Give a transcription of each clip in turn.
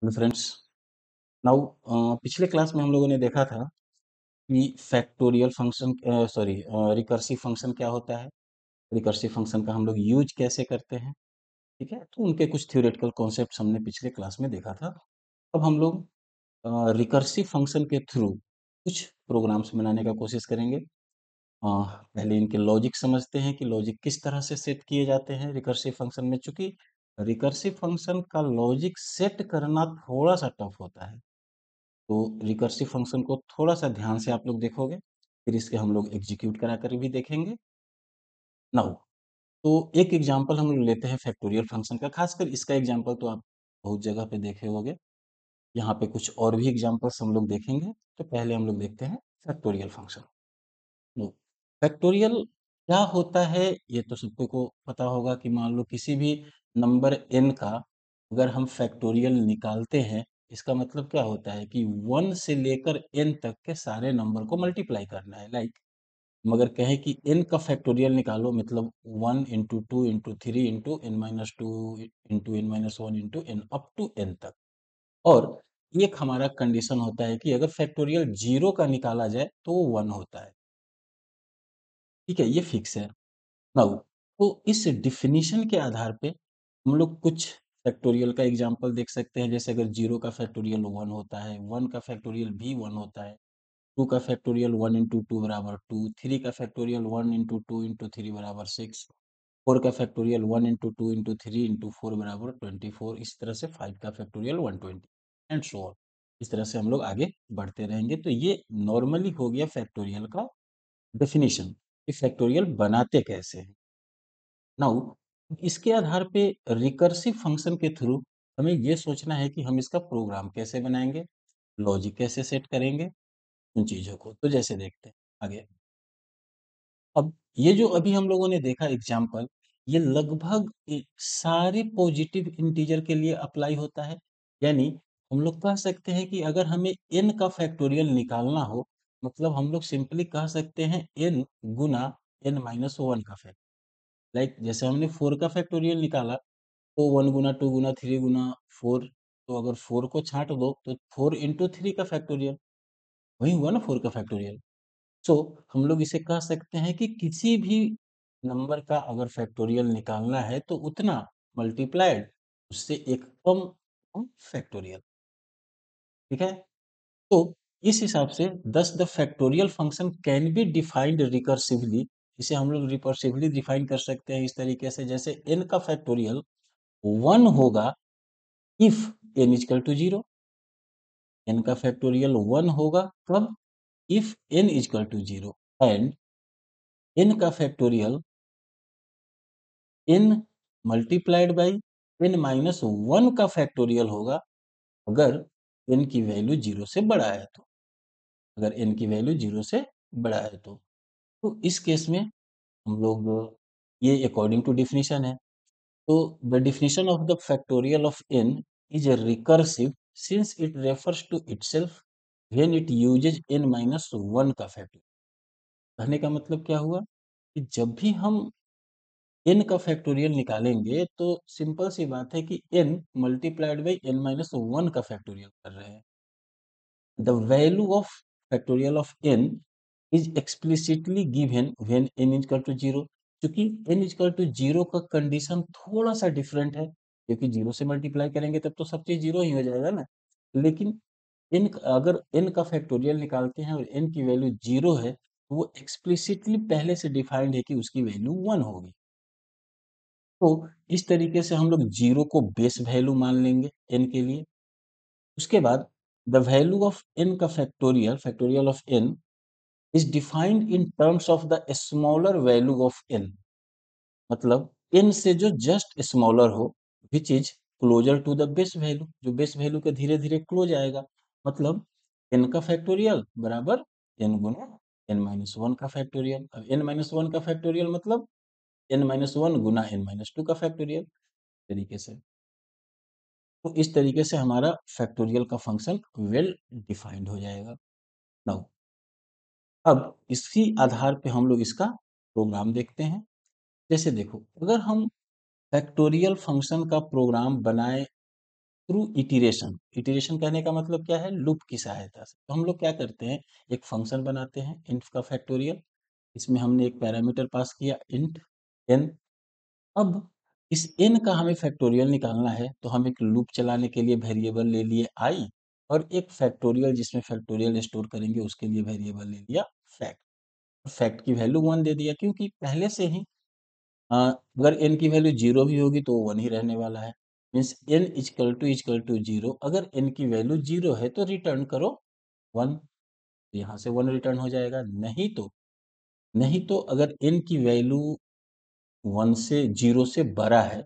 Hello friends. Now पिछले class में हम लोगों ने देखा था कि factorial function sorry recursive function क्या होता है। रिकर्सिव फंक्शन का हम लोग यूज कैसे करते हैं। ठीक है, तो उनके कुछ थ्योरेटिकल कॉन्सेप्ट्स हमने पिछले क्लास में देखा था। अब हम लोग रिकर्सिव फंक्शन के थ्रू कुछ प्रोग्राम्स बनाने का कोशिश करेंगे। पहले इनके लॉजिक समझते हैं कि लॉजिक किस तरह से सेट किए जाते हैं रिकर्सिव फंक्शन में, चूंकि रिकर्सिव फंक्शन का लॉजिक सेट करना थोड़ा सा टफ होता है। तो रिकर्सिव फंक्शन को थोड़ा सा ध्यान से आप लोग देखोगे, फिर इसके हम लोग एग्जीक्यूट करा कर भी देखेंगे। नाउ तो एक एग्जांपल हम लोग लेते हैं फैक्टोरियल फंक्शन का। खासकर इसका एग्जांपल तो आप बहुत जगह पे देखे होंगे। यहाँ पे कुछ और भी एग्जांपल्स हम लोग देखेंगे। तो पहले हम लोग देखते हैं फैक्टोरियल फंक्शन। नो, फैक्टोरियल क्या होता है ये तो सबको को पता होगा कि मान लो किसी भी नंबर n का अगर हम फैक्टोरियल निकालते हैं, इसका मतलब क्या होता है कि 1 से लेकर n तक के सारे नंबर को मल्टीप्लाई करना है। लाइक मगर कहें कि n का फैक्टोरियल निकालो, मतलब 1 into 2 into 3 into n-2 into n-1 into n up to n तक। और एक हमारा कंडीशन होता है कि अगर फैक्टोरियल 0 का निकाला जाए तो वो 1 होता है। ठीक है, ये फिक्स है। नाउ तो इस डिफिनीशन के आधार पे हम लोग कुछ फैक्टोरियल का एग्जांपल देख सकते हैं। जैसे अगर 0 का फैक्टोरियल 1 होता है, 1 का फैक्टोरियल भी 1 होता है, 2 का फैक्टोरियल 1 इंटू 2 बराबर 2, 3 का फैक्टोरियल 1 इंटू 2 इंटू 3 बराबर 6, 4 का फैक्टोरियल 1 इंटू 2 इंटू 3 इंटू 4 बराबर 24। इस तरह से 5 का फैक्टोरियल 120 एंड सो ऑन। इस तरह से हम लोग आगे बढ़ते रहेंगे। तो ये नॉर्मली हो गया फैक्टोरियल का डेफिनेशन कि फैक्टोरियल बनाते कैसे हैं। नाउ इसके आधार पे रिकर्सिव फंक्शन के थ्रू हमें ये सोचना है कि हम इसका प्रोग्राम कैसे बनाएंगे, लॉजिक कैसे सेट करेंगे उन चीजों को। तो जैसे देखते हैं आगे। अब ये जो अभी हम लोगों ने देखा एग्जाम्पल, ये लगभग सारे पॉजिटिव इंटीजर के लिए अप्लाई होता है। यानी हम लोग कह सकते हैं कि अगर हमें n का फैक्टोरियल निकालना हो, मतलब हम लोग सिंपली कह सकते हैं n गुना n-1 का फैक्टर। लाइक जैसे हमने 4 का फैक्टोरियल निकाला, तो 1 गुना 2 गुना 3 गुना 4। तो अगर 4 को छांट दो तो 4 इंटू 3 का फैक्टोरियल, वही हुआ ना 4 का फैक्टोरियल। सो हम लोग इसे कह सकते हैं कि किसी भी नंबर का अगर फैक्टोरियल निकालना है तो उतना मल्टीप्लाइड उससे एक कम फैक्टोरियल। ठीक है, तो इस हिसाब से दस the factorial function can be defined recursively. इसे हम लोग रिकर्सिवली डिफाइन कर सकते हैं इस तरीके से, जैसे n का फैक्टोरियल 1 होगा if n equal to 0। n का फैक्टोरियल 1 होगा कब? If n equal to 0। And n का factorial n multiplied by n-1 का फैक्टोरियल होगा अगर n की वैल्यू 0 से बड़ा है तो। अगर n की वैल्यू 0 से बड़ा है तो इस केस में हम लोग ये अकॉर्डिंग टू डेफिनेशन है। तो the definition of the factorial of n is a recursive since it refers to itself when it uses n-1 का फैक्टर। कहने का मतलब क्या हुआ कि जब भी हम n का फैक्टोरियल निकालेंगे तो सिंपल सी बात है कि n मल्टीप्लाइड बाई n-1 का फैक्टोरियल कर रहे हैं। The value of factorial of n is explicitly given when n is equal to 0। क्योंकि n इज इक्वल टू 0 का कंडीशन थोड़ा सा डिफरेंट है, क्योंकि 0 से मल्टीप्लाई करेंगे तब तो सब चीज 0 ही हो जाएगा ना। लेकिन n अगर n का फैक्टोरियल निकालते हैं और n की वैल्यू 0 है तो वो एक्सप्लिसिटली पहले से डिफाइंड है कि उसकी वैल्यू 1 होगी। तो इस तरीके से हम लोग 0 को बेस वैल्यू मान लेंगे n के लिए। उसके बाद द वैल्यू ऑफ n का factorial factorial of n is defined in terms of the smaller value of n। मतलब n से जो जस्ट स्मॉलर हो, which is closer to the base value, जो बेस वैल्यू के धीरे धीरे क्लोज आएगा। मतलब n का फैक्टोरियल बराबर n गुना n-1 का फैक्टोरियल। अब n-1 का फैक्टोरियल मतलब n-1 गुना n-2 का फैक्टोरियल तरीके से। तो इस तरीके से हमारा फैक्टोरियल का फंक्शन वेल डिफाइंड हो जाएगा। नाउ अब इसी आधार पे हम लोग इसका प्रोग्राम देखते हैं। जैसे देखो, अगर हम फैक्टोरियल फंक्शन का प्रोग्राम बनाए थ्रू इटरेशन। इटरेशन कहने का मतलब क्या है? लूप की सहायता से। तो हम लोग क्या करते हैं, एक फंक्शन बनाते हैं इंट का फैक्टोरियल। इसमें हमने एक पैरामीटर पास किया इंट एन। अब इस एन का हमें फैक्टोरियल निकालना है, तो हम एक लूप चलाने के लिए वेरिएबल ले लिए आई, और एक फैक्टोरियल जिसमें फैक्टोरियल स्टोर करेंगे उसके लिए वेरिएबल ले लिया फैक्ट। फैक्ट की वैल्यू 1 दे दिया, क्योंकि पहले से ही अगर n की वैल्यू 0 भी होगी तो 1 ही रहने वाला है। Means n equal to 0। अगर n की वैल्यू 0 है तो रिटर्न करो 1। यहाँ से 1 रिटर्न हो जाएगा। नहीं तो अगर n की वैल्यू 1 से 0 से बड़ा है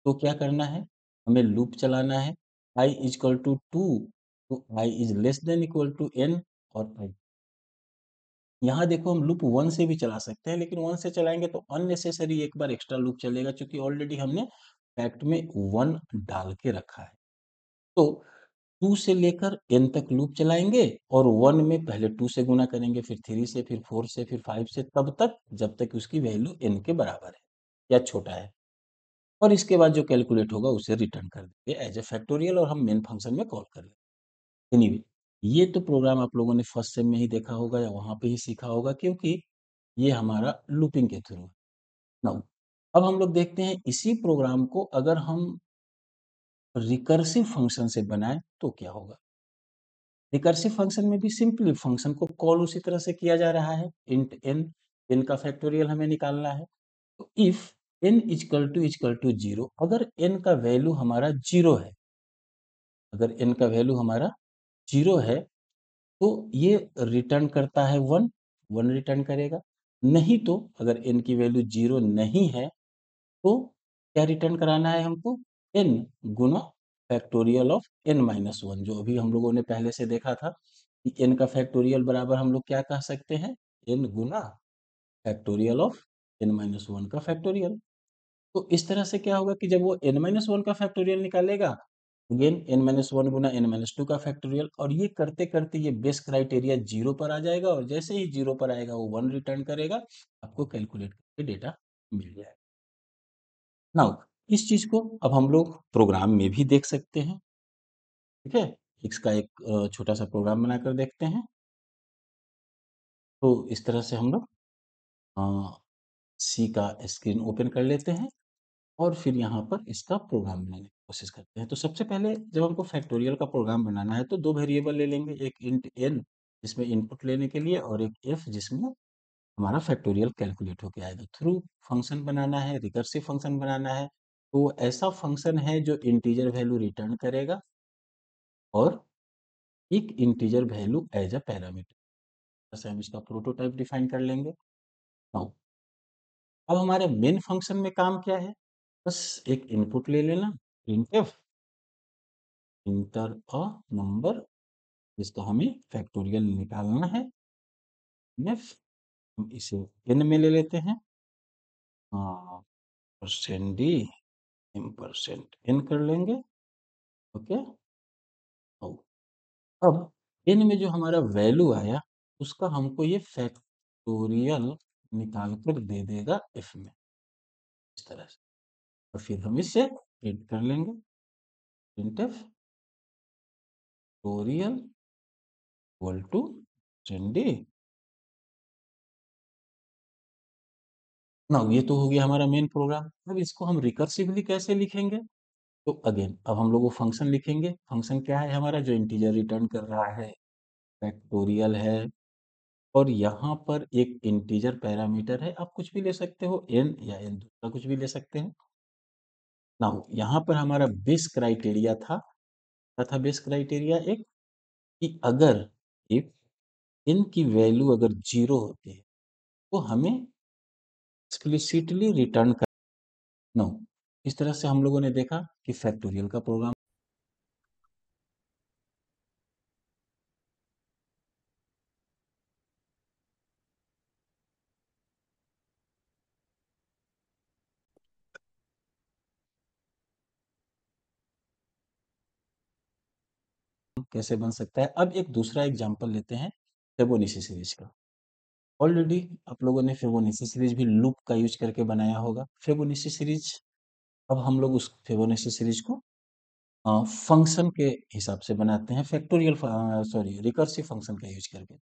तो क्या करना है, हमें लूप चलाना है। i इक्वल टू 2, तो i is less than equal to n। और i, यहाँ देखो हम लूप 1 से भी चला सकते हैं, लेकिन 1 से चलाएंगे तो अननेसेसरी एक बार एक्स्ट्रा लूप चलेगा, क्योंकि ऑलरेडी हमने फैक्ट में 1 डाल के रखा है। तो 2 से लेकर n तक लूप चलाएंगे, और 1 में पहले 2 से गुना करेंगे, फिर 3 से, फिर 4 से, फिर 5 से, तब तक जब तक उसकी वैल्यू n के बराबर है या छोटा है। और इसके बाद जो कैलकुलेट होगा उसे रिटर्न कर देंगे एज ए फैक्टोरियल, और हम मेन फंक्शन में कॉल कर लेंगे। एनीवे, ये तो प्रोग्राम आप लोगों ने फर्स्ट सेम में ही देखा होगा या वहां पे ही सीखा होगा, क्योंकि ये हमारा लूपिंग के थ्रू है। नाउ अब हम लोग देखते हैं इसी प्रोग्राम को अगर हम रिकर्सिव फंक्शन से बनाएं तो क्या होगा। रिकर्सिव फंक्शन में भी सिंपली फंक्शन को कॉल उसी तरह से किया जा रहा है। इंट एन, एन का फैक्टोरियल हमें निकालना है। तो इफ एन इक्वल टू 0, अगर एन का वैल्यू हमारा 0 है, अगर एन का वैल्यू हमारा 0 है, तो ये रिटर्न करता है 1, 1 रिटर्न करेगा। नहीं तो अगर n की वैल्यू 0 नहीं है तो क्या रिटर्न कराना है हमको, n Guna factorial of n minus one, जो अभी हम लोगों ने पहले से देखा था कि n का फैक्टोरियल बराबर हम लोग क्या कह सकते हैं, n Guna factorial of n minus one का फैक्टोरियल। तो इस तरह से क्या होगा कि जब वो n माइनस वन का फैक्टोरियल निकालेगा, अगेन n माइनस वन गुना n माइनस टू का फैक्टोरियल, और ये करते करते ये बेस क्राइटेरिया 0 पर आ जाएगा, और जैसे ही 0 पर आएगा वो 1 रिटर्न करेगा, आपको कैलकुलेट करके डेटा मिल जाएगा। नाउ इस चीज को अब हम लोग प्रोग्राम में भी देख सकते हैं। ठीक है, इसका एक छोटा सा प्रोग्राम बनाकर देखते हैं। तो इस तरह से हम लोग सी का स्क्रीन ओपन कर लेते हैं, और फिर यहाँ पर इसका प्रोग्राम बनाने की कोशिश करते हैं। तो सबसे पहले जब हमको फैक्टोरियल का प्रोग्राम बनाना है तो दो वेरिएबल ले लेंगे, एक इंट एन जिसमें इनपुट लेने के लिए, और एक एफ जिसमें हमारा फैक्टोरियल कैलकुलेट होके आएगा। थ्रू फंक्शन बनाना है, रिकर्सिव फंक्शन बनाना है, तो ऐसा फंक्शन है जो इंटीजर वैल्यू रिटर्न करेगा और एक integer value as a parameter. जैसे हम इसका प्रोटोटाइप डिफाइन कर लेंगे। नाउ अब हमारे मेन फंक्शन में काम क्या है, बस एक इनपुट ले लेना, printf इंटर अ नंबर, जिसका हमें फैक्टोरियल निकालना है। नेक्स्ट हम इसे n में ले लेते हैं, percent d m percent n कर लेंगे। ओके, अब n में जो हमारा वैल्यू आया उसका हमको ये फैक्टोरियल निकाल कर दे देगा f में, इस तरह से। और फिर हम इसे प्रिंट कर लेंगे, printf factorial equal to d. ना ये तो हो गया हमारा मेन प्रोग्राम। अब इसको हम रिकर्सिवली कैसे लिखेंगे, तो अगेन अब हम लोग वो फंक्शन लिखेंगे। फंक्शन क्या है हमारा, जो इंटीजर रिटर्न कर रहा है, फैक्टोरियल है, और यहाँ पर एक इंटीजर पैरामीटर है। आप कुछ भी ले सकते हो, n या n दूसरा कुछ भी ले सकते हैं। ना यहाँ पर हमारा बेस क्राइटेरिया था, क्या था बेस क्राइटेरिया, एक कि अगर इफ n की वैल्यू अगर 0 होती है तो हमें एक्सप्लिसिटली रिटर्न कर। नो, इस तरह से हम लोगों ने देखा कि फैक्टोरियल का प्रोग्राम कैसे बन सकता है। अब एक दूसरा एग्जांपल लेते हैं फिबोनाची सीरीज का। ऑलरेडी आप लोगों ने फिबोनाची सीरीज भी लूप का यूज करके बनाया होगा। फिबोनाची सीरीज, अब हम लोग उस फिबोनाची सीरीज को फंक्शन के हिसाब से बनाते हैं, फैक्टोरियल सॉरी रिकर्सिव फंक्शन का यूज करके।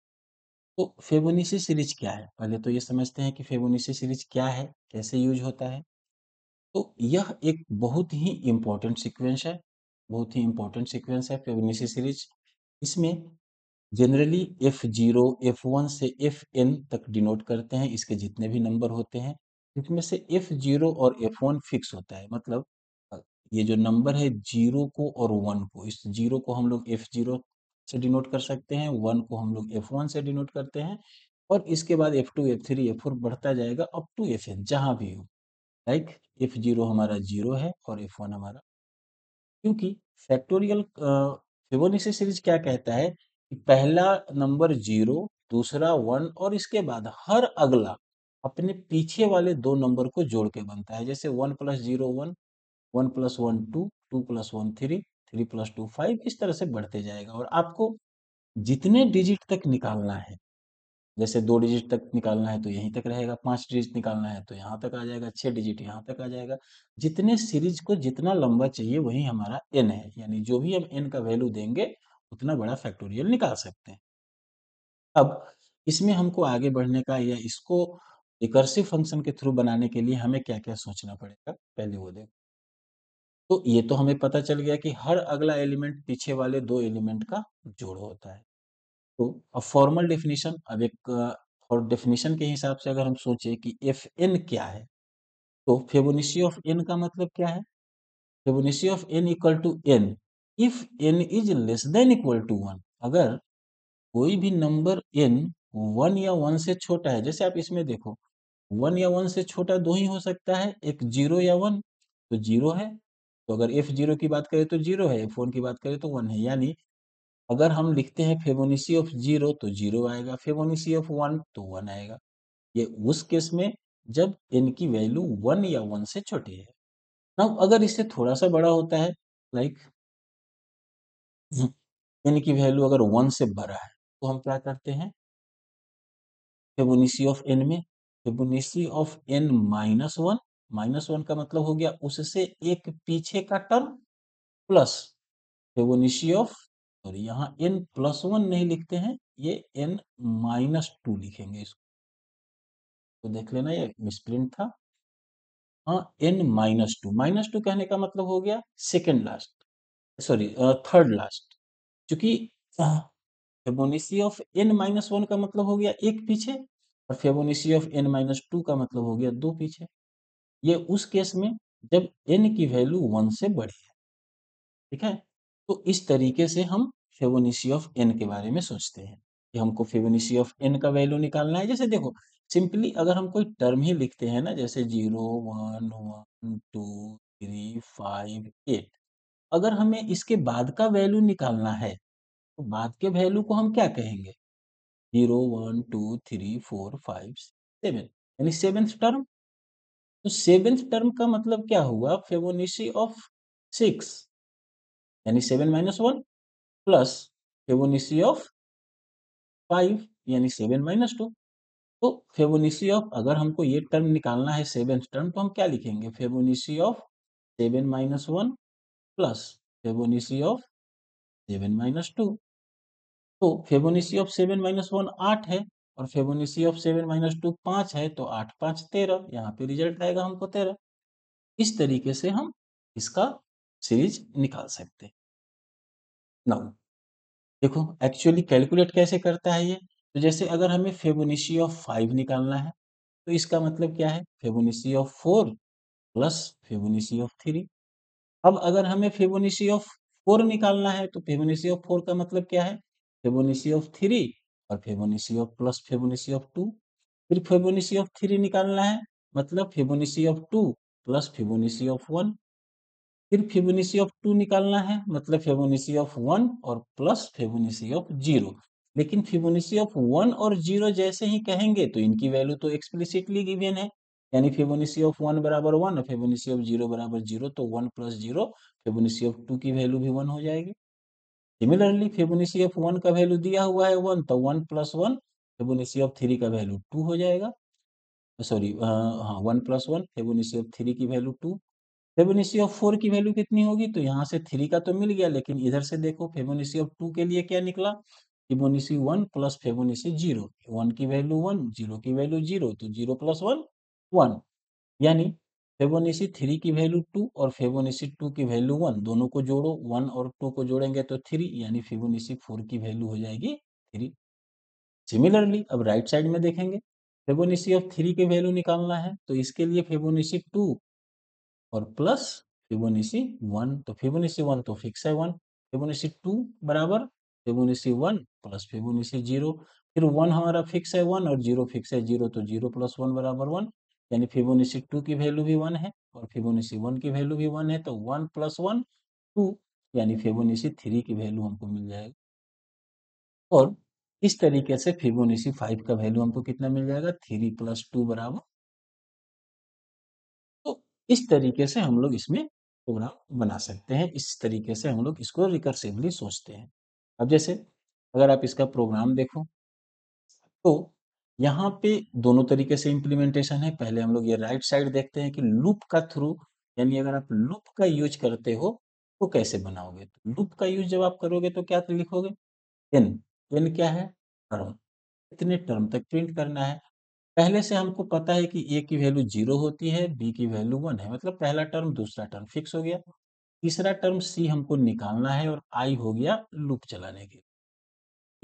तो फिबोनाची सीरीज क्या है? पहले तो ये समझते हैं कि फिबोनाची सीरीज क्या है, कैसे यूज होता है। तो यह एक बहुत ही इम्पोर्टेंट सीक्वेंस है, बहुत ही इम्पोर्टेंट सीक्वेंस है फिबोनाची सीरीज। इसमें जनरली F0, F1 से Fn तक डिनोट करते हैं, इसके जितने भी नंबर होते हैं। इसमें से F0 और F1 फिक्स होता है, मतलब अ, ये जो नंबर है 0 को और 1 को, इस 0 को हम लोग F0 से डिनोट कर सकते हैं, 1 को हम लोग F1 से डिनोट करते हैं, और इसके बाद F2, F3, F4 बढ़ता जाएगा अप टू Fn, जहां भी हो। लाइक F0 हमारा 0 है और F1 हमारा, क्योंकि फैक्टोरियल फिबोनाची सीरीज क्या कहता है कि पहला नंबर 0, दूसरा 1 और इसके बाद हर अगला अपने पीछे वाले दो नंबर को जोड़ के बनता है। जैसे 1 प्लस 0 1, 1 प्लस 1 2, 2 प्लस 1 3, 3 प्लस 2 5, इस तरह से बढ़ते जाएगा। और आपको जितने डिजिट तक निकालना है, जैसे 2 डिजिट तक निकालना है तो यहीं तक रहेगा, 5 डिजिट निकालना है तो यहाँ तक आ जाएगा, 6 डिजिट यहाँ तक आ जाएगा। जितने सीरीज को जितना लंबा चाहिए वही हमारा n है, यानी जो भी हम n का वैल्यू देंगे उतना बड़ा फैक्टोरियल निकाल सकते हैं। अब इसमें हमको आगे बढ़ने का या इसको रिकर्सिव फंक्शन के थ्रू बनाने के लिए हमें क्या-क्या सोचना पड़ेगा, पहले वो देखो। तो ये तो हमें पता चल गया कि हर अगला एलिमेंट पीछे वाले दो एलिमेंट का जोड़ होता है। तो अब फॉर्मल डेफिनेशन, अब एक और डेफिनेशन के हिसाब से अगर हम सोचे कि एफ एन क्या है, तो फिबोनाची ऑफ एन का मतलब क्या है? Fibonacci of n equal to n if n is less than equal to one. अगर कोई भी नंबर एन 1 या 1 से छोटा है, जैसे आप इसमें देखो 1 या 1 से छोटा दो ही हो सकता है, एक 0 या 1, तो 0 है। तो अगर F0 की बात करें तो 0 है, F1 की बात करें तो 1 है। यानी अगर हम लिखते हैं फिबोनाची ऑफ 0 तो 0 आएगा, फिबोनाची ऑफ 1 तो 1 आएगा। ये उस केस में जब n की वैल्यू 1 या 1 से छोटी है। नाउ अगर इससे थोड़ा सा बड़ा होता है, लाइक n की वैल्यू अगर 1 से बड़ा है, तो हम क्या करते हैं फिबोनाची ऑफ n में? Fibonacci of n minus one, minus one का मतलब हो गया उससे एक पीछे का term, plus Fibonacci of, sorry यहाँ n प्लस वन नहीं लिखते हैं, ये n माइनस टू लिखेंगे इसको, तो देख लेना ये मिसप्रिंट था। हाँ, n माइनस टू कहने का मतलब हो गया second last, sorry third last, क्योंकि Fibonacci of n minus one का मतलब हो गया एक पीछे, और Fibonacci of n minus two का मतलब हो गया दो पीछे। ये उस केस में जब n की वैल्यू 1 से बड़ी है, ठीक है। तो इस तरीके से हम फिबोनाची ऑफ n के बारे में सोचते हैं कि हमको फिबोनाची ऑफ n का वैल्यू निकालना है। जैसे देखो सिंपली अगर हम कोई टर्म ही लिखते हैं ना, जैसे 0 1 1 2 3 5 8, अगर हमें इसके बाद का वैल्यू निकालना है तो बाद के वैल्यू को हम क्या कहेंगे? 0 1 2 3 4 5 7, यानी सेवेंथ टर्म। तो सेवेंथ टर्म का मतलब क्या हुआ? फिबोनाची ऑफ 6, यानी 7 minus one, plus Fibonacci of 5, यानी 7 माइनस टू। तो फिबोनाची ऑफ, अगर हमको ये टर्म निकालना है सेवेंथ टर्म, तो हम क्या लिखेंगे? Fibonacci of 7 minus one plus Fibonacci of 7 minus two. तो फिबोनाची ऑफ 7 माइनस वन 8 है, और फिबोनाची ऑफ 7 माइनस टू 5 है, तो 8 5 13, यहाँ पे रिजल्ट आएगा हमको 13। इस तरीके से हम इसका सीरीज निकाल सकते हैं। नाउ देखो एक्चुअली कैलकुलेट कैसे करता है ये। तो जैसे अगर हमें फिबोनाची ऑफ 5 निकालना है, तो इसका मतलब क्या है? Fibonacci of 4 plus Fibonacci of 3। अब अगर हमें फिबोनाची ऑफ 4 निकालना है, तो फिबोनाची ऑफ 4 का मतलब क्या है? फिबोनाची ऑफ 3 और Fibonacci of plus Fibonacci of 2। फिर फिबोनाची ऑफ 3 निकालना है, मतलब Fibonacci of 2 plus Fibonacci of 1। फिर फिबोनाची ऑफ 2 निकालना है, मतलब फिबोनाची ऑफ 1 और प्लस फिबोनाची ऑफ 0। लेकिन फिबोनाची ऑफ 1 और 0 जैसे ही कहेंगे तो इनकी वैल्यू तो एक्सप्लिसिटली गिवन है, यानी फिबोनाची ऑफ 1 बराबर 1 और फिबोनाची ऑफ 0 बराबर 0, तो 1 प्लस 0 फिबोनाची ऑफ 2 की वैल्यू भी 1 हो जाएगी। सिमिलरली फिबोनाची ऑफ 1 का वैल्यू दिया हुआ है 1, तो 1 प्लस 1 फिबोनाची ऑफ 3 का वैल्यू 2 हो जाएगा। सॉरी हाँ, 1 प्लस 1 फिबोनाची ऑफ 3 की वैल्यू 2। फिबोनाची ऑफ 4 की वैल्यू कितनी होगी? तो यहाँ से 3 का तो मिल गया, लेकिन इधर से देखो फिबोनाची ऑफ 2 के लिए क्या निकला? Fibonacci 1 plus Fibonacci 0। 1 की वैल्यू 1, 0 की वैल्यू 0, तो 0 प्लस 1 1। यानी फिबोनाची 3 की वैल्यू 2 और फिबोनाची 2 की वैल्यू 1, दोनों को जोड़ो, 1 और 2 को जोड़ेंगे तो 3, यानी फिबोनाची 4 की वैल्यू हो जाएगी 3। सिमिलरली अब राइट साइड में देखेंगे, फिबोनाची ऑफ 3 की वैल्यू निकालना है, तो इसके लिए फिबोनाची 2 और प्लस फिबोनाची 1, तो फिबोनाची 1 तो फिक्स है 1, फिबोनाची 2 बराबर फिबोनाची 1 प्लस फिबोनाची 0, फिर 1 हमारा फिक्स है 1 और 0 फिक्स है 0, तो 0 प्लस 1 बराबर 1, यानी फिबोनाची 2 की वैल्यू भी 1 है और फिबोनाची 1 की वैल्यू भी 1 है, तो 1 प्लस 1 2, यानी फिबोनाची 3 की वैल्यू हमको मिल जाएगा। और इस तरीके से फिबोनाची 5 का वैल्यू हमको कितना मिल जाएगा? 3 प्लस 2 बराबर। तो इस तरीके से हम लोग इसमें प्रोग्राम बना सकते हैं, इस तरीके से हम लोग इसको रिकर्सिवली सोचते हैं। अब जैसे अगर आप इसका प्रोग्राम देखो, तो यहाँ पे दोनों तरीके से इम्प्लीमेंटेशन है। पहले हम लोग ये राइट साइड देखते हैं कि लूप का थ्रू, यानी अगर आप लूप का यूज करते हो तो कैसे बनाओगे। तो लूप का यूज जब आप करोगे तो क्या लिखोगे? एन। एन क्या है? टर्म। कितने टर्म तक प्रिंट करना है? पहले से हमको पता है कि ए की वैल्यू 0 होती है, बी की वैल्यू 1 है, मतलब पहला टर्म दूसरा टर्म फिक्स हो गया। तीसरा टर्म सी हमको निकालना है और आई हो गया लूप चलाने के।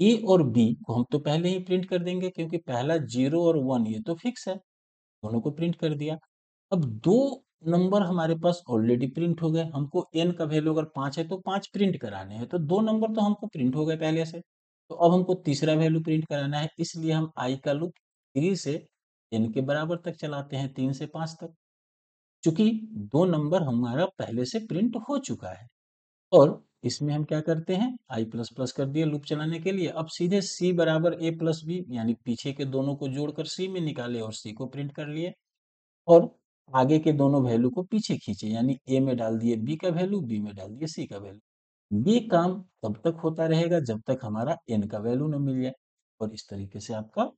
ए और बी को हम तो पहले ही प्रिंट कर देंगे, क्योंकि पहला 0 और 1 ये तो फिक्स है, दोनों को प्रिंट कर दिया। अब दो नंबर हमारे पास ऑलरेडी प्रिंट हो गए, हमको एन का वैल्यू अगर 5 है तो 5 प्रिंट कराने हैं, तो दो नंबर तो हमको प्रिंट हो गए पहले से। तो अब हमको तीसरा वैल्यू प्रिंट कराना है, इसलिए हम आई का लूप 3 से एन के बराबर तक चलाते हैं, 3 से 5 तक। चूंकि दो नंबर हमारा पहले से प्रिंट हो चुका है, और इसमें हम क्या करते हैं, आई प्लस प्लस कर दिए लूप चलाने के लिए। अब सीधे सी बराबर ए प्लस बी, यानी पीछे के दोनों को जोड़कर सी में निकाले और सी को प्रिंट कर लिए, और आगे के दोनों वैल्यू को पीछे खींचे, यानी ए में डाल दिए बी का वैल्यू, बी में डाल दिए सी का वैल्यू। ये काम तब तक होता रहेगा जब तक हमारा एन का वैल्यू न मिल जाए, और इस तरीके से आपका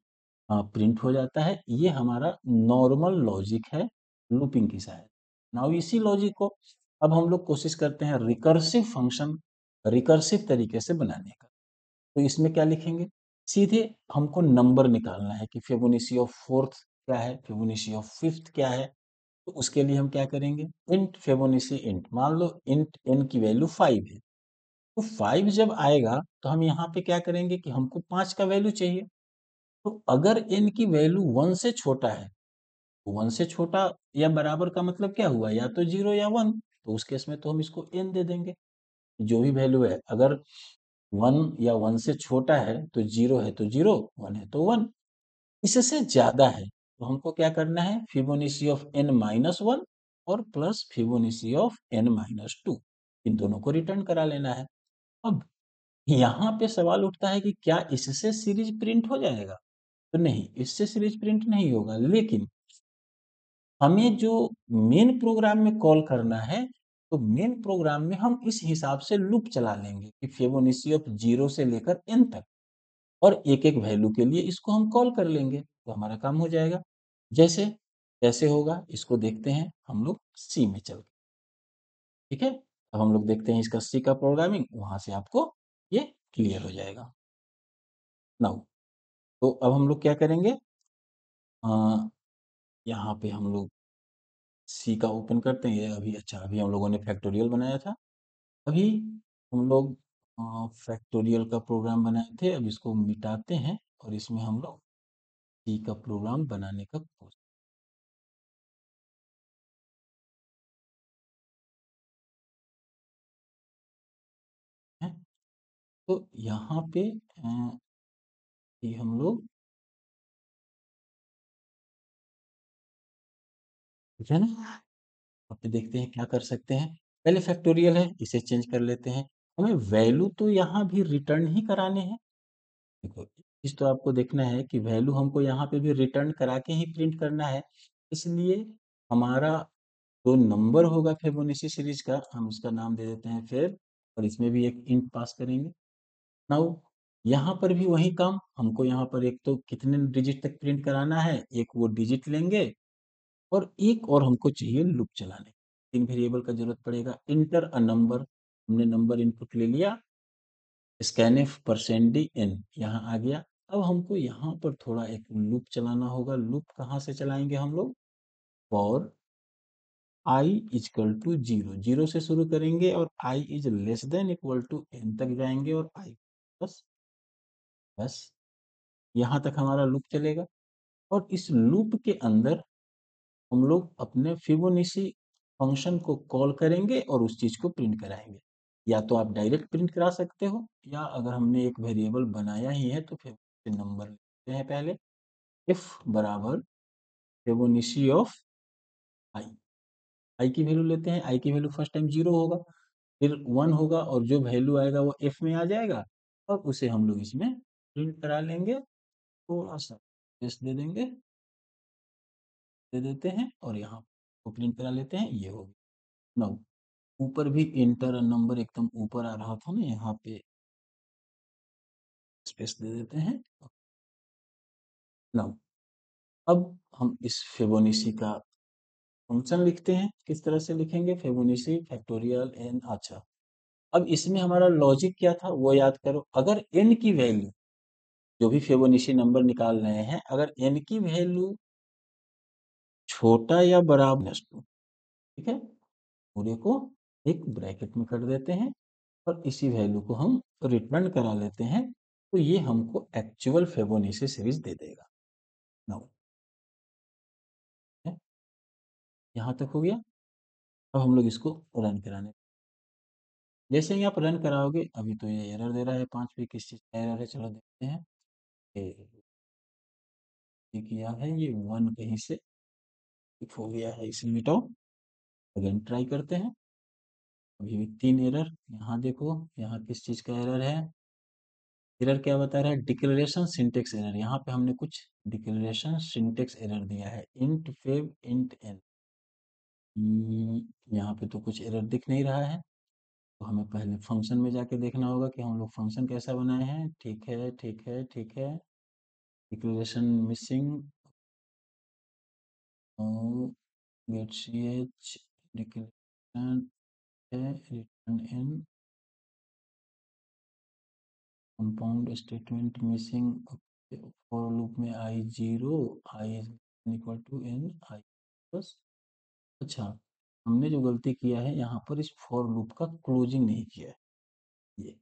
प्रिंट हो जाता है। ये हमारा नॉर्मल लॉजिक है लूपिंग की सहायता। नाउ इसी लॉजिक को अब हम लोग कोशिश करते हैं रिकर्सिव फंक्शन, रिकर्सिव तरीके से बनाने का। तो इसमें क्या लिखेंगे? सीधे हमको नंबर निकालना है कि फिबोनाची ऑफ फोर्थ क्या है, फिबोनाची ऑफ फिफ्थ क्या है। तो उसके लिए हम क्या करेंगे, इंट फिबोनाची इंट, मान लो इंट एन की वैल्यू 5 है, तो 5 जब आएगा तो हम यहाँ पे क्या करेंगे कि हमको 5 का वैल्यू चाहिए। तो अगर n की वैल्यू 1 से छोटा है, तो 1 से छोटा या बराबर का मतलब क्या हुआ, या तो 0 या 1, तो उस केस में तो हम इसको n दे देंगे। जो भी वैल्यू है, अगर 1 या 1 से छोटा है तो 0 है तो 0, 1 है तो 1। इससे ज्यादा है तो हमको क्या करना है, फिबोनाची ऑफ n माइनस 1 और plus Fibonacci of n minus 2, इन दोनों को रिटर्न करा लेना है। अब यहाँ पे सवाल उठता है कि क्या इससे सीरीज प्रिंट हो जाएगा? तो नहीं, इससे सीरीज प्रिंट नहीं होगा, लेकिन हमें जो मेन प्रोग्राम में कॉल करना है, तो मेन प्रोग्राम में हम इस हिसाब से लूप चला लेंगे कि फिबोनाची ऑफ 0 से लेकर n तक, और एक एक वैल्यू के लिए इसको हम कॉल कर लेंगे, तो हमारा काम हो जाएगा। जैसे कैसे होगा इसको देखते हैं हम लोग सी में चल के। ठीक है, अब हम लोग देखते हैं इसका सी का प्रोग्रामिंग, वहां से आपको ये क्लियर हो जाएगा। नाउ तो अब हम लोग क्या करेंगे, यहाँ पे हम लोग सी का ओपन करते हैं। ये अभी अच्छा, अभी हम लोगों ने फैक्टोरियल बनाया था, अभी हम लोग फैक्टोरियल का प्रोग्राम बनाए थे, अब इसको मिटाते हैं और इसमें हम लोग सी का प्रोग्राम बनाने का कोशिश है। तो यहाँ पे ये हम लोग, ठीक है ना, अब पे देखते हैं क्या कर सकते हैं। पहले फैक्टोरियल है, इसे चेंज कर लेते हैं। हमें वैल्यू तो यहाँ भी रिटर्न ही कराने हैं। देखो, इस तो आपको देखना है कि वैल्यू हमको यहाँ पे भी रिटर्न करा के ही प्रिंट करना है, इसलिए हमारा जो नंबर होगा फिबोनाची सीरीज का, हम उसका नाम दे देते हैं फेब, और इसमें भी एक इंट पास करेंगे। नाउ यहाँ पर भी वही काम, हमको यहाँ पर एक तो कितने डिजिट तक प्रिंट कराना है, एक वो डिजिट लेंगे, और एक और हमको चाहिए लूप चलाने। तीन वेरिएबल का जरूरत पड़ेगा। इंटर अ नंबर, हमने नंबर इनपुट ले लिया, स्कैनफ परसेंट डी एन यहाँ आ गया। अब हमको यहाँ पर थोड़ा एक लूप चलाना होगा। लूप कहाँ से चलाएंगे हम लोग? For i is equal to zero, zero से शुरू करेंगे और i is less than equal to n तक जाएंगे और आई बस बस यहाँ तक हमारा लूप चलेगा। और इस लूप के अंदर हम लोग अपने फिबोनाची फंक्शन को कॉल करेंगे और उस चीज को प्रिंट कराएंगे। या तो आप डायरेक्ट प्रिंट करा सकते हो, या अगर हमने एक वेरिएबल बनाया ही है तो फिर नंबर लेते हैं पहले। इफ बराबर फिबोनाची ऑफ आई, आई की वैल्यू लेते हैं। आई की वैल्यू फर्स्ट टाइम जीरो होगा, फिर वन होगा, और जो वैल्यू आएगा वो एफ में आ जाएगा, और उसे हम लोग इसमें प्रिंट करा लेंगे। थोड़ा सा स्पेस दे देंगे, दे देते हैं, और यहाँ को प्रिंट करा लेते हैं। ये हो गया। नाउ ऊपर भी इंटर नंबर एकदम ऊपर आ रहा था ना, यहाँ पे स्पेस दे देते हैं। नाउ अब हम इस फिबोनाची का फंक्शन लिखते हैं। किस तरह से लिखेंगे? Fibonacci factorial n. अच्छा, अब इसमें हमारा लॉजिक क्या था वो याद करो। अगर एन की वैल्यू, जो भी फिबोनाची नंबर निकाल रहे हैं, अगर एन की वैल्यू छोटा या बराबर टू, ठीक है, पूरे को एक ब्रैकेट में कर देते हैं और इसी वैल्यू को हम रिटर्न करा लेते हैं, तो ये हमको एक्चुअल फिबोनाची सीरीज दे देगा। नाउ यहाँ तक हो गया। अब हम लोग इसको रन कराने, जैसे ही आप रन कराओगे, अभी तो ये एरर दे रहा है 5 पे, किस चीज का एरर है चलो देखते हैं। ये किया है, ये वन कहीं से टिक हो गया है, इसे मिटाओ। अगेन ट्राई करते हैं। अभी भी 3 एरर। यहाँ देखो, यहाँ किस चीज का एरर है? एरर क्या बता रहा है? Declaration syntax error. यहाँ पे हमने कुछ डिक्लेरेशन सिंटेक्स एरर दिया है, इंट फेव इंट एन। यहाँ पे तो कुछ एरर दिख नहीं रहा है, तो हमें पहले फंक्शन में जाके देखना होगा कि हम लोग फंक्शन कैसा बनाए हैं। ठीक है, ठीक है, ठीक है। Declaration missing, get c h, declaration है, return in, compound statement missing, for loop में i zero, i equal to n i बस। अच्छा, हमने जो गलती किया है यहाँ पर, इस फॉर लूप का क्लोजिंग नहीं किया है। ये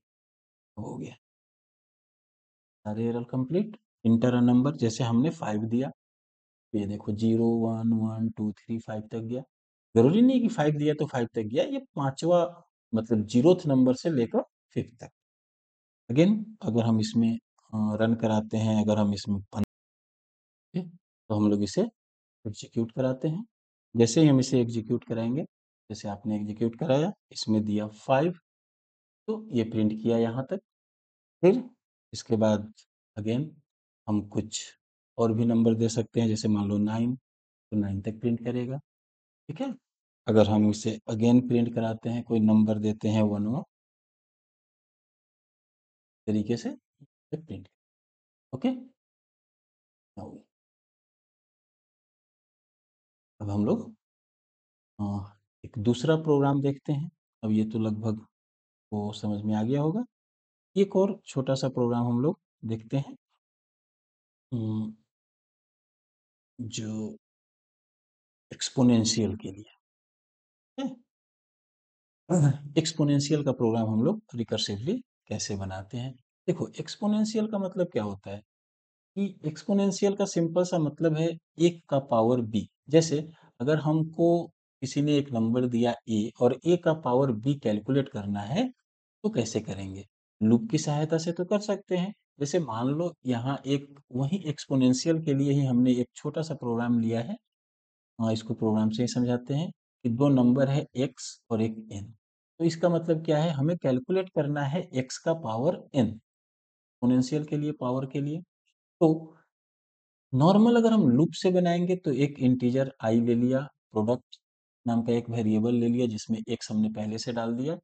हो गया, सारे एरर कंप्लीट। इंटर नंबर जैसे हमने 5 दिया, तो ये देखो 0 1 1 2 3 5 तक गया। जरूरी नहीं कि 5 दिया तो 5 तक गया, ये पांचवा मतलब जीरोथ नंबर से लेकर 5 तक। अगेन अगर हम इसमें रन कराते हैं, अगर हम इसमें तो हम लोग इसे एग्जीक्यूट कराते हैं। जैसे ही हम इसे एग्जीक्यूट कराएंगे, जैसे आपने एग्जीक्यूट कराया, इसमें दिया 5, तो ये प्रिंट किया यहाँ तक। फिर इसके बाद अगेन हम कुछ और भी नंबर दे सकते हैं, जैसे मान लो 9, तो 9 तक प्रिंट करेगा। ठीक है, अगर हम इसे अगेन प्रिंट कराते हैं, कोई नंबर देते हैं 1 तरीके से प्रिंट। ओके, अब हम लोग एक दूसरा प्रोग्राम देखते हैं। अब ये तो लगभग वो समझ में आ गया होगा। एक और छोटा सा प्रोग्राम हम लोग देखते हैं, जो एक्सपोनेंशियल के लिए है। एक्सपोनेंशियल का प्रोग्राम हम लोग रिकर्सिवली कैसे बनाते हैं? देखो, एक्सपोनेंशियल का मतलब क्या होता है कि एक्सपोनेंशियल का सिंपल सा मतलब है एक का पावर बी। जैसे अगर हमको किसी ने एक नंबर दिया ए और ए का पावर बी कैलकुलेट करना है, तो कैसे करेंगे? लूप की सहायता से तो कर सकते हैं। जैसे मान लो यहाँ एक वही एक्सपोनेंशियल के लिए ही हमने एक छोटा सा प्रोग्राम लिया है। इसको प्रोग्राम से ही समझाते हैं कि दो नंबर है एक्स और एक एन। तो इसका मतलब क्या है? हमें कैलकुलेट करना है एक्स का पावर एन, एक्सपोनेंशियल के लिए, पावर के लिए। तो नॉर्मल अगर हम लूप से बनाएंगे तो एक इंटीजर आई ले लिया, प्रोडक्ट नाम का एक वेरिएबल ले लिया जिसमें एक्स हमने पहले से डाल दिया।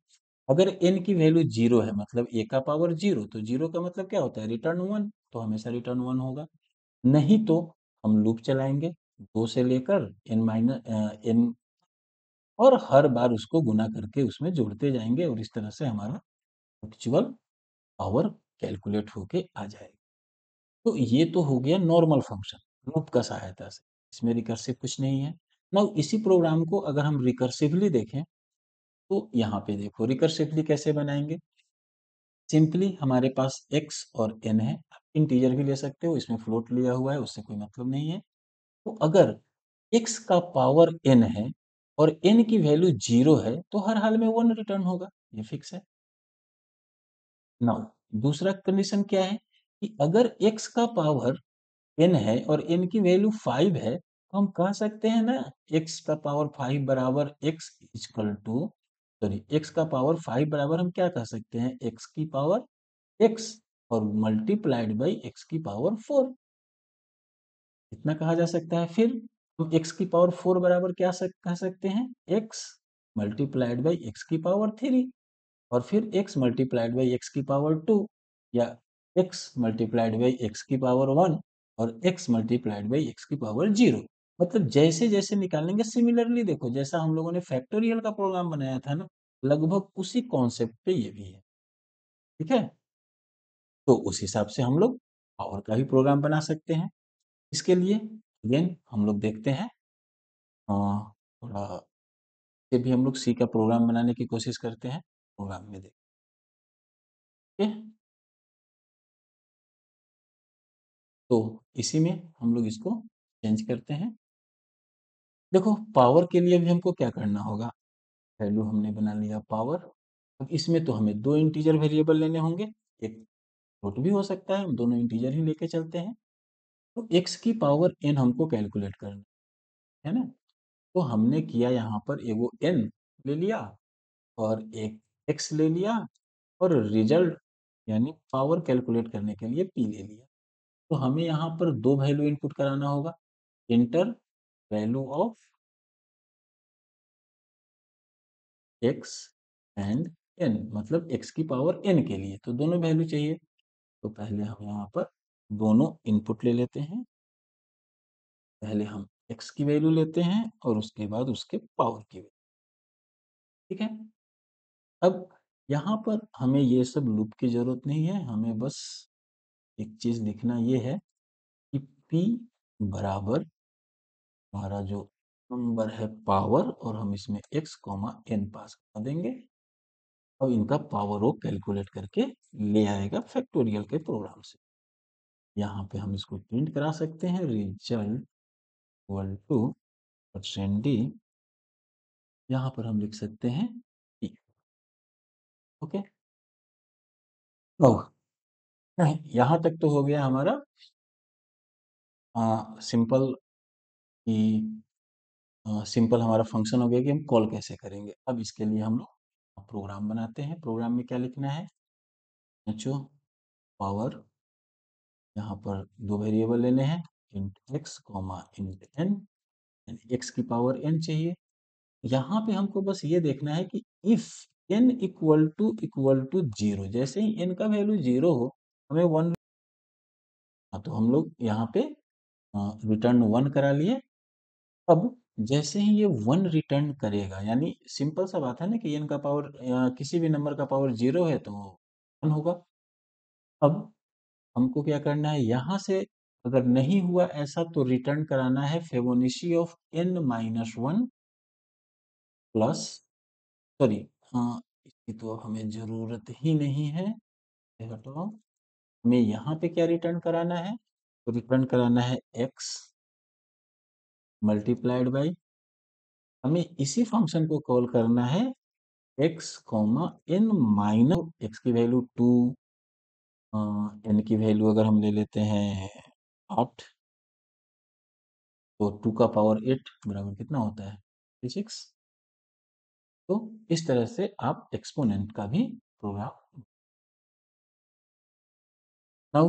अगर एन की वैल्यू जीरो है, मतलब ए का पावर जीरो, तो जीरो का मतलब क्या होता है? रिटर्न वन, तो हमेशा रिटर्न वन होगा। नहीं तो हम लूप चलाएंगे 2 से लेकर एन माइनस एन और हर बार उसको गुना करके उसमें जोड़ते जाएंगे और इस तरह से हमारा एक्चुअल पावर कैलकुलेट होके आ जाएगा। तो ये तो हो गया नॉर्मल फंक्शन लूप का सहायता से, इसमें रिकर्सिव कुछ नहीं है। ना इसी प्रोग्राम को अगर हम रिकर्सिवली देखें तो यहाँ पे देखो रिकर्सिवली कैसे बनाएंगे। सिंपली हमारे पास x और n है, आप इंटीजर भी ले सकते हो, इसमें फ्लोट लिया हुआ है उससे कोई मतलब नहीं है। तो अगर x का पावर n है और n की वैल्यू 0 है तो हर हाल में 1 रिटर्न होगा, ये फिक्स है। नाउ दूसरा कंडीशन क्या है कि अगर x का पावर n है और n की वैल्यू 5 है तो हम कह सकते हैं ना x का पावर 5 बराबर x equal to sorry x का पावर 5 बराबर हम क्या कह सकते हैं x की पावर x और मल्टीप्लाइड बाई x की पावर 4, इतना कहा जा सकता है। फिर हम x की पावर 4 बराबर क्या कह सकते हैं x मल्टीप्लाइड बाई x की पावर 3 और फिर x मल्टीप्लाइड बाई x की पावर 2 या x मल्टीप्लाइड बाई x की पावर 1 और x मल्टीप्लाइड बाई x की पावर 0। मतलब जैसे जैसे निकालेंगे सिमिलरली देखो जैसा हम लोगों ने फैक्टोरियल का प्रोग्राम बनाया था ना, लगभग उसी कॉन्सेप्ट पे ये भी है। ठीक है, तो उस हिसाब से हम लोग पावर का भी प्रोग्राम बना सकते हैं। इसके लिए अगेन हम लोग देखते हैं थोड़ा से भी हम लोग सी का प्रोग्राम बनाने की कोशिश करते हैं, प्रोग्राम में देखते हैं। तो इसी में हम लोग इसको चेंज करते हैं। देखो पावर के लिए भी हमको क्या करना होगा, वैल्यू हमने बना लिया पावर। अब इसमें तो हमें दो इंटीजर वेरिएबल लेने होंगे, एक फ्लोट भी हो सकता है, हम दोनों इंटीजर ही लेके चलते हैं। तो x की पावर n हमको कैलकुलेट करना है ना, तो हमने किया यहाँ पर एगो n ले लिया और एक x ले लिया और रिजल्ट यानी पावर कैलकुलेट करने के लिए p ले लिया। तो हमें यहाँ पर दो वैल्यू इनपुट कराना होगा, inter value of x and n, मतलब x की पावर n के लिए तो दोनों वैल्यू चाहिए। तो पहले हम यहाँ पर दोनों इनपुट ले लेते हैं, पहले हम x की वैल्यू लेते हैं और उसके बाद उसके पावर की वैल्यू। ठीक है, अब यहाँ पर हमें ये सब लूप की जरूरत नहीं है, हमें बस एक चीज लिखना ये है कि p बराबर हमारा जो नंबर है पावर और हम इसमें x n पास कर देंगे। अब इनका पावर वो कैलकुलेट करके ले आएगा फैक्टोरियल के प्रोग्राम से। यहाँ पे हम इसको प्रिंट करा सकते हैं result equal two percent D, यहाँ पर हम लिख सकते हैं p। ओके, यहाँ तक तो हो गया हमारा सिंपल कि सिंपल हमारा फंक्शन हो गया कि हम कॉल कैसे करेंगे। अब इसके लिए हम लोग प्रोग्राम बनाते हैं। प्रोग्राम में क्या लिखना है, बच्चों पावर, यहाँ पर दो वेरिएबल लेने हैं int x comma int n, x की पावर n चाहिए। यहाँ पे हमको बस ये देखना है कि if n equal to zero, जैसे ही n का वैल्यू जीरो हो हमें वन, तो हम लोग यहाँ पे रिटर्न वन करा लिए। अब जैसे ही ये वन रिटर्न करेगा, यानी सिंपल सा बात है ना कि n का पावर किसी भी नंबर का पावर जीरो है तो वन होगा। अब हमको क्या करना है, यहाँ से अगर नहीं हुआ ऐसा तो रिटर्न कराना है Fibonacci of n minus one plus, sorry इसकी तो हमें जरूरत ही नहीं है, ये हटाओ। हमें यहाँ पे क्या रिटर्न कराना है, तो रिटर्न कराना है x मल्टीप्लाइड बाई, हमें इसी फंक्शन को कॉल करना है x comma n minus x की वैल्यू 2, n की वैल्यू अगर हम ले लेते हैं 8, तो 2 का पावर 8 बराबर कितना होता है 6। तो इस तरह से आप एक्सपोनेंट का भी प्रोग्राम। नाउ